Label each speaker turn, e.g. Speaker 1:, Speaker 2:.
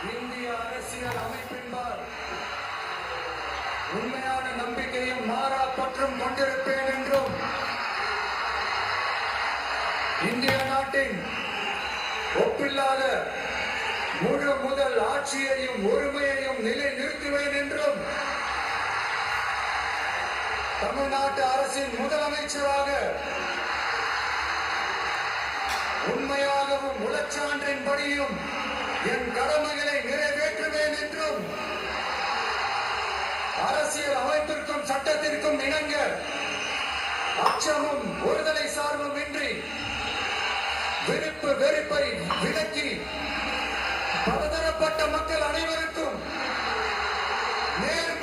Speaker 1: இந்திய அரசியல் அமைப்பின்பால் உண்மையான நம்பிக்கையும் மாறா பற்றும் கொண்டிருப்பேன் என்றும் இந்திய நாட்டின் ஒப்பில்லாத முழு முதல் ஆட்சியையும் ஒருமையையும் நிலை நிறுத்துவேன் என்றும் தமிழ்நாட்டு அரசின் முதலமைச்சராக உண்மையாகவும் உளச்சான்றின்படியும் என் கடமைகளை நிறைவேற்றுவேன் என்றும் அரசியல் அமைப்பிற்கும் சட்டத்திற்கும் இணங்க அச்சமும் ஒருதலை சார்பும் இன்றி விருப்பு வெறுப்பை விலக்கி பலதரப்பட்ட மக்கள் அனைவருக்கும் நேர்மையான